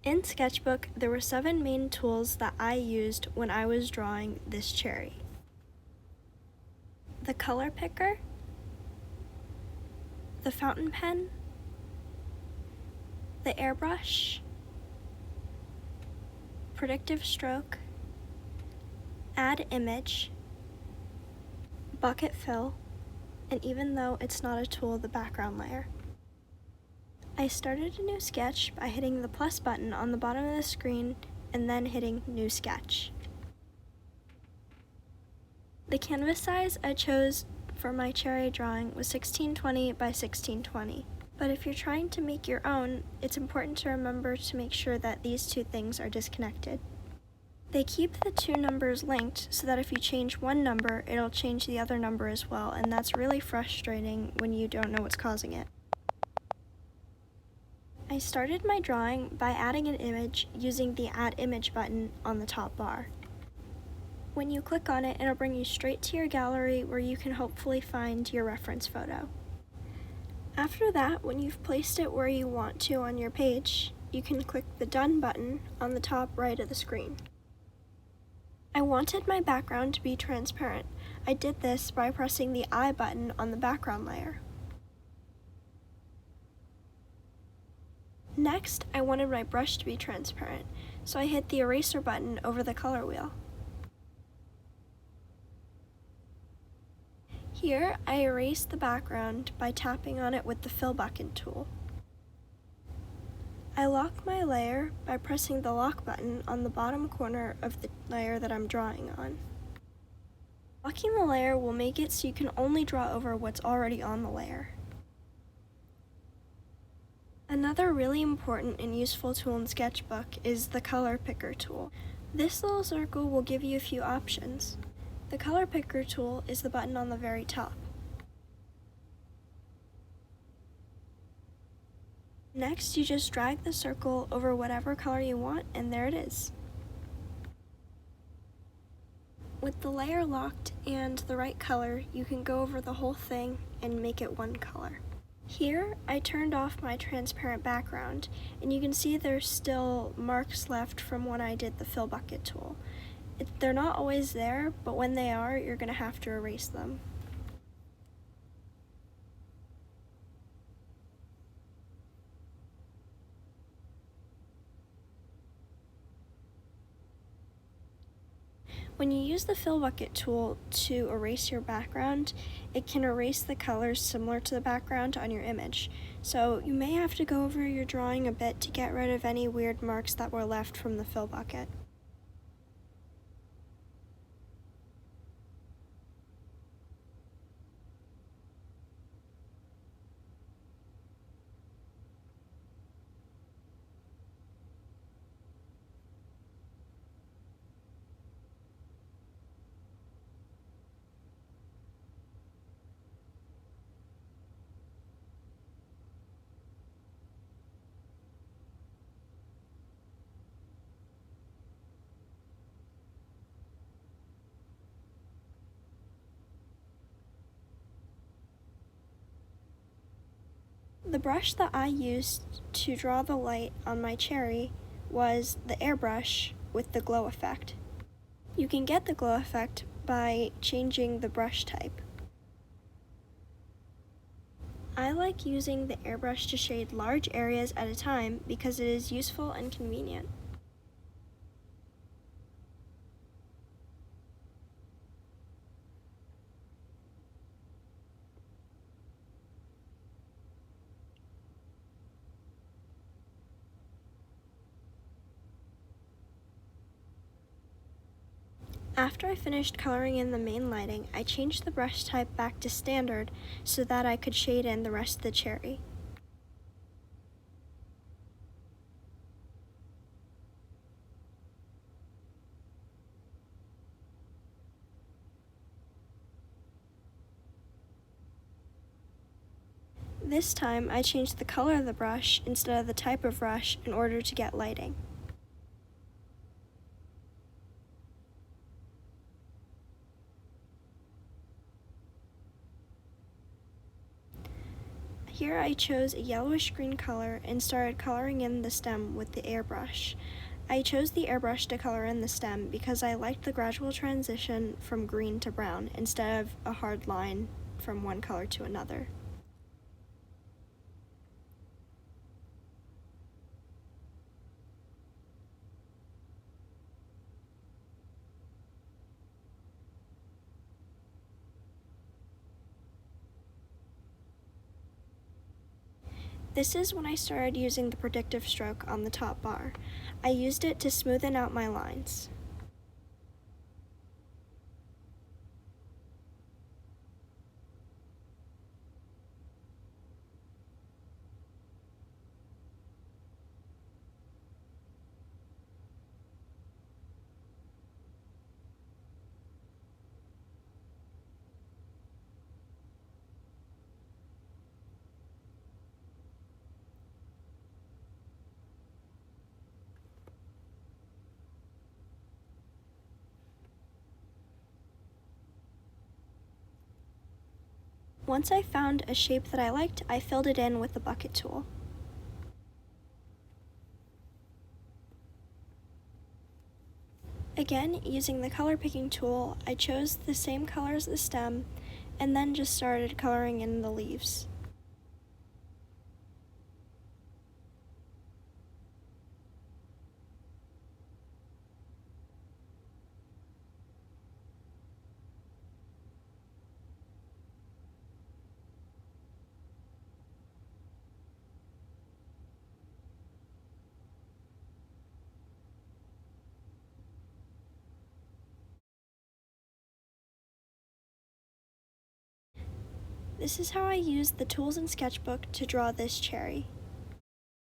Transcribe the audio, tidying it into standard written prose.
In Sketchbook, there were 7 main tools that I used when I was drawing this cherry. The color picker, the fountain pen, the airbrush, predictive stroke, add image, bucket fill, and even though it's not a tool, the background layer. I started a new sketch by hitting the plus button on the bottom of the screen and then hitting New Sketch. The canvas size I chose for my cherry drawing was 1620 by 1620. But if you're trying to make your own, it's important to remember to make sure that these two things are disconnected. They keep the two numbers linked so that if you change one number, it'll change the other number as well, and that's really frustrating when you don't know what's causing it. I started my drawing by adding an image using the Add Image button on the top bar. When you click on it, it'll bring you straight to your gallery where you can hopefully find your reference photo. After that, when you've placed it where you want to on your page, you can click the Done button on the top right of the screen. I wanted my background to be transparent. I did this by pressing the I button on the background layer. Next, I wanted my brush to be transparent, so I hit the eraser button over the color wheel. Here, I erased the background by tapping on it with the Fill Bucket tool. I lock my layer by pressing the lock button on the bottom corner of the layer that I'm drawing on. Locking the layer will make it so you can only draw over what's already on the layer. Another really important and useful tool in Sketchbook is the color picker tool. This little circle will give you a few options. The color picker tool is the button on the very top. Next, you just drag the circle over whatever color you want, and there it is. With the layer locked and the right color, you can go over the whole thing and make it one color. Here, I turned off my transparent background, and you can see there's still marks left from when I did the Fill Bucket tool. They're not always there, but when they are, you're going to have to erase them. When you use the Fill Bucket tool to erase your background, it can erase the colors similar to the background on your image. So you may have to go over your drawing a bit to get rid of any weird marks that were left from the Fill Bucket. The brush that I used to draw the light on my cherry was the airbrush with the glow effect. You can get the glow effect by changing the brush type. I like using the airbrush to shade large areas at a time because it is useful and convenient. After I finished coloring in the main lighting, I changed the brush type back to standard so that I could shade in the rest of the cherry. This time, I changed the color of the brush instead of the type of brush in order to get lighting. Here I chose a yellowish green color and started coloring in the stem with the airbrush. I chose the airbrush to color in the stem because I liked the gradual transition from green to brown instead of a hard line from one color to another. This is when I started using the predictive stroke on the top bar. I used it to smoothen out my lines. Once I found a shape that I liked, I filled it in with the bucket tool. Again, using the color picking tool, I chose the same color as the stem and then just started coloring in the leaves. This is how I used the tools in Sketchbook to draw this cherry.